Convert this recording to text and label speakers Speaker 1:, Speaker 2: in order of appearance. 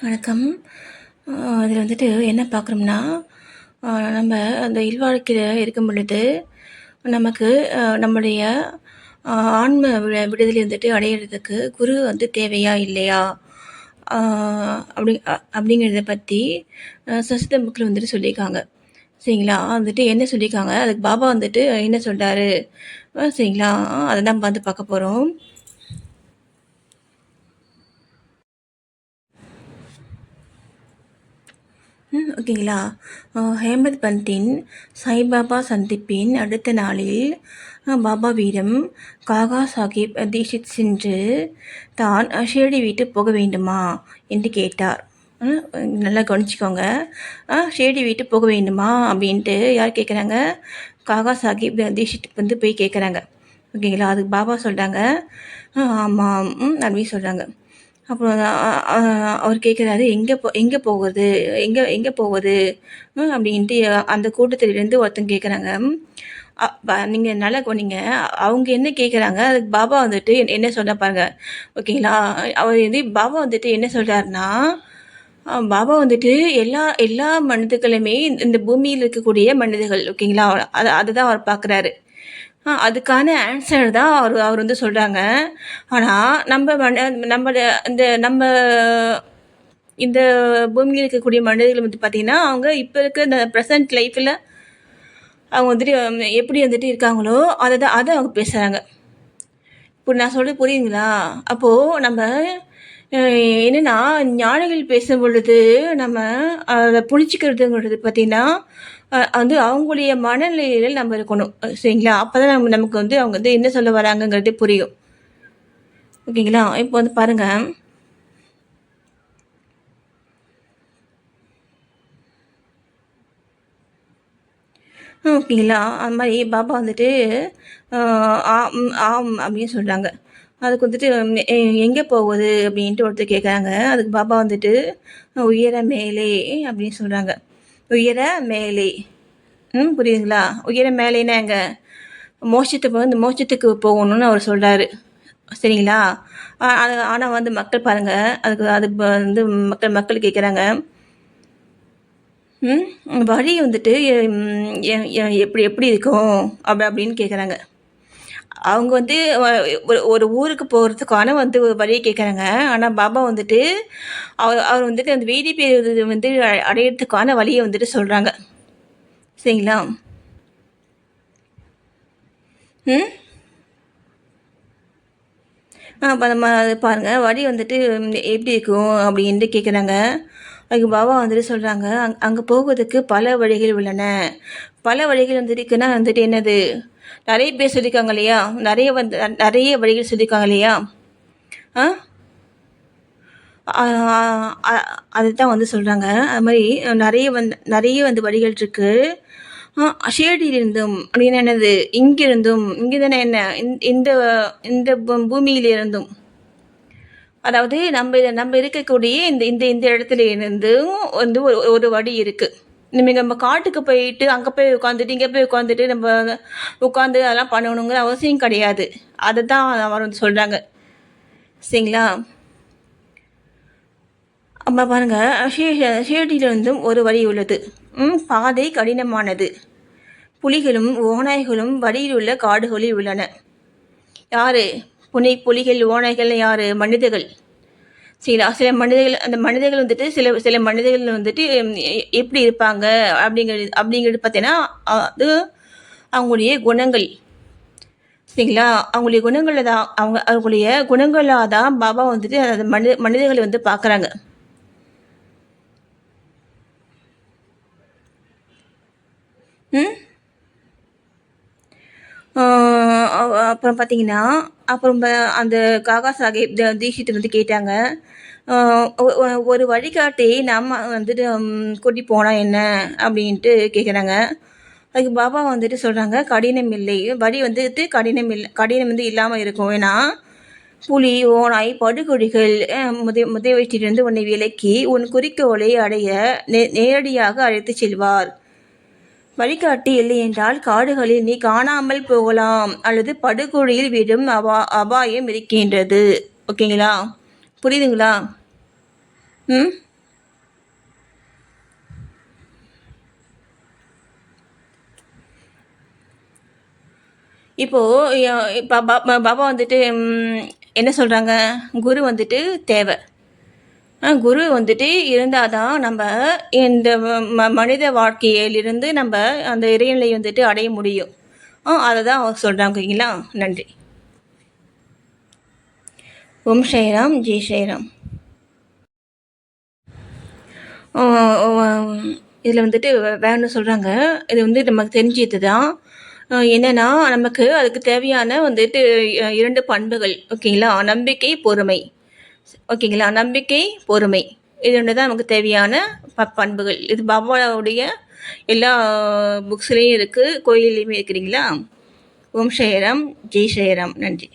Speaker 1: வணக்கம். அதில் வந்துட்டு என்ன பார்க்குறோம்னா, நம்ம அந்த இல்வாழ்க்கையில இருக்கும் பொழுது, நமக்கு நம்முடைய ஆன்ம விடுதலை வந்துட்டு அடையிறதுக்கு குரு வந்து தேவையா? இல்லையா? அ அப்படிங்கிறத பத்தி சஸ்த புக்ல வந்துட்டு சொல்லியிருக்காங்க. சரிங்களா? வந்துட்டு என்ன சொல்லியிருக்காங்க, அதுக்கு பாபா வந்துட்டு என்ன சொல்றாரு? சரிங்களா? அத தான் வந்து பார்க்க போறோம். ஓகேங்களா. ஹேமந்த் பந்தின் சாய்பாபா சந்திப்பின் அடுத்த நாளில் பாபாவிடம் காகா சாஹிப் தீக்ஷித் சென்று தான் ஷிரடி விட்டு போக வேண்டுமா என்று கேட்டார். நல்லா கவனிச்சுக்கோங்க. ஷிரடி விட்டு போக வேண்டுமா அப்படின்ட்டு யார் கேட்குறாங்க? காகா சாஹிப் தீக்ஷித் வந்து போய் கேட்குறாங்க. ஓகேங்களா. அதுக்கு பாபா சொல்கிறாங்க, ஆமாம் அப்படின்னு சொல்கிறாங்க. அப்புறம் அவர் கேட்குறாரு, எங்கே போவது? எங்கே போவது? அப்படின்ட்டு அந்த கூட்டத்திலேருந்து ஒருத்தங்க கேட்குறாங்க. நீங்கள் நல்லா கவனிங்க. அவங்க என்ன கேட்குறாங்க, அதுக்கு பாபா வந்துட்டு என்ன சொல்ல பாருங்க. ஓகேங்களா. அவர் வந்து பாபா வந்துட்டு என்ன சொல்கிறாருன்னா, பாபா வந்துட்டு எல்லா எல்லா மனிதர்களுமே இந்த பூமியில் இருக்கக்கூடிய மனிதர்கள். ஓகேங்களா. அதுதான் அவர் பார்க்குறாரு. அதுக்கான ஆன்சர் தான் அவர் அவர் வந்து சொல்கிறாங்க. ஆனால் நம்ம இந்த பூமியில் இருக்கக்கூடிய மனிதர்கள் வந்து பார்த்திங்கன்னா, அவங்க இப்போ இருக்க இந்த ப்ரெசன்ட் லைஃப்பில் அவங்க வந்துட்டு எப்படி வந்துட்டு இருக்காங்களோ அதை அவங்க பேசுகிறாங்க. இப்போ நான் சொல்கிறது புரியுதுங்களா? அப்போது நம்ம என்னென்னா ஞானிகள் பேசும் பொழுது நம்ம அதை புரிஞ்சிக்கிறதுங்கிறது பார்த்திங்கன்னா, வந்து அவங்களுடைய மனநிலையில் நம்ம இருக்கணும். சரிங்களா? அப்போ தான் நமக்கு வந்து அவங்க வந்து என்ன சொல்ல வராங்கங்கிறது புரியும். ஓகேங்களா. இப்போ வந்து பாருங்கள். ஓகேங்களா. அந்த மாதிரி பாபா வந்துட்டு ஆம் அப்படின்னு சொல்கிறாங்க. அதுக்கு வந்துட்டு எங்கே போகுது அப்படின்ட்டு ஒருத்தர் கேட்குறாங்க. அதுக்கு பாபா வந்துட்டு உயர மேலே அப்படின்னு சொல்கிறாங்க. உயர மேலே. புரியுதுங்களா? உயர மேலேன்னா எங்கே? மோட்சத்துக்கு போகணும்னு அவர் சொல்கிறாரு. சரிங்களா. ஆனால் வந்து மக்கள் பாருங்கள், அது வந்து மக்கள் கேட்குறாங்க, வழி வந்துட்டு எப்படி எப்படி இருக்கும் அப்படின்னு கேட்குறாங்க. அவங்க வந்து ஒரு ஊருக்கு போகிறதுக்கான வந்து வழியை கேட்குறாங்க. ஆனால் பாபா வந்துட்டு அவர் வந்துட்டு அந்த வீதி பேர் வந்து அடையிறதுக்கான வழியை வந்துட்டு சொல்கிறாங்க. சரிங்களா. அப்போ நம்ம பாருங்கள், வழி வந்துட்டு எப்படி இருக்கும் அப்படின்ட்டு கேட்குறாங்க. அதுக்கு பாபா வந்துட்டு சொல்கிறாங்க, அங்கே போவதுக்கு பல வழிகள் உள்ளன. பல வழிகள் வந்துட்டு இருக்குன்னா வந்துட்டு என்னது, நிறைய பேர் சொல்லியிருக்காங்க இல்லையா? நிறைய வழிகள் சொல்லியிருக்காங்க இல்லையா? அதுதான் வந்து சொல்கிறாங்க. அது மாதிரி நிறைய வந்து வழிகள் இருக்குது. ஷிரடியிலிருந்தும் அப்படின்னு என்னது, இங்கிருந்தும், இங்கே தானே என்ன, இந்த இந்த பூமியிலிருந்தும், அதாவது நம்ம இருக்கக்கூடிய இந்த இந்த இந்த இடத்துல இருந்தும் வந்து ஒரு வழி இருக்குது. நம்ம காட்டுக்கு போயிட்டு அங்கே போய் உட்காந்துட்டு இங்கே போய் உட்காந்துட்டு நம்ம உட்காந்து அதெல்லாம் பண்ணணுங்கிற அவசியம் கிடையாது. அதை தான் அவர் வந்து சொல்கிறாங்க. சரிங்களா. அம்மா பாருங்கள், ஷிரடியிலிருந்தும் ஒரு வழி உள்ளது. பாதை கடினமானது. புலிகளும் ஓநாய்களும் வழியில் உள்ள காடுகளில் உள்ளன. யார்? புலிகள் ஓநாய்கள் யார்? மனிதர்கள். சில மனிதர்கள், அந்த மனிதர்கள் வந்துட்டு சில மனிதர்கள் வந்துட்டு எப்படி இருப்பாங்க அப்படிங்கிறது பார்த்தீங்கன்னா, அது அவங்களுடைய குணங்கள். சரிங்களா. அவங்களுடைய குணங்களில் தான் அவங்களுடைய குணங்களாக தான் பாபா வந்துட்டு அந்த மனிதர்களை வந்து பார்க்குறாங்க. அப்புறம் பார்த்தீங்கன்னா, அப்புறம் அந்த காகா சாஹேப் தீக்ஷித் வந்து கேட்டாங்க, ஒரு வழிகாட்டி நம்ம வந்துட்டு கூட்டிட்டு போனால் என்ன அப்படின்ட்டு கேட்குறாங்க. அதுக்கு பாபா வந்துட்டு சொல்கிறாங்க, கடினம் இல்லை, வழி வந்துட்டு கடினம் வந்து இல்லாமல் இருக்கும். ஏன்னா புலி, ஓநாய், படுகொடிகள் முதலியவற்றிலிருந்து உன்னை விலக்கி உன் குறிக்கோளை அடைய நேரடியாக அழைத்து செல்வார். வழிகாட்டி இல்லையென்றால் காடுகளில் நீ காணாமல் போகலாம் அல்லது படுகொழியில் விடும் அபாயம் இருக்கின்றது. ஓகேங்களா. புரியுதுங்களா. இப்போது இப்போ பாபா வந்துட்டு என்ன சொல்கிறாங்க, குரு வந்துட்டு தேவை. குரு வந்துட்டு இருந்தால் தான் நம்ம இந்த மனித வாழ்க்கையிலிருந்து நம்ம அந்த இறைநிலை வந்துட்டு அடைய முடியும். அதை தான் அவங்க சொல்கிறாங்க. ஓகேங்களா? நன்றி. ஓம் ஸ்ரீராம், ஜெய் ஸ்ரீராம். இதில் வந்துட்டு வேறு சொல்கிறாங்க, இது வந்து நமக்கு தெரிஞ்சது தான். என்னென்னா, நமக்கு அதுக்கு தேவையான வந்துட்டு 2 பண்புகள். ஓகேங்களா? நம்பிக்கை, பொறுமை. ஓகேங்களா? நம்பிக்கை, பொறுமை. இது 2 தான் நமக்கு தேவையான பண்புகள். இது பாபாவுடைய எல்லா புக்ஸ்லேயும் இருக்குது, கோயில்லையுமே இருக்குதுங்களா? ஓம் ஸ்ரீராம், ஜெய் ஸ்ரீராம். நன்றி.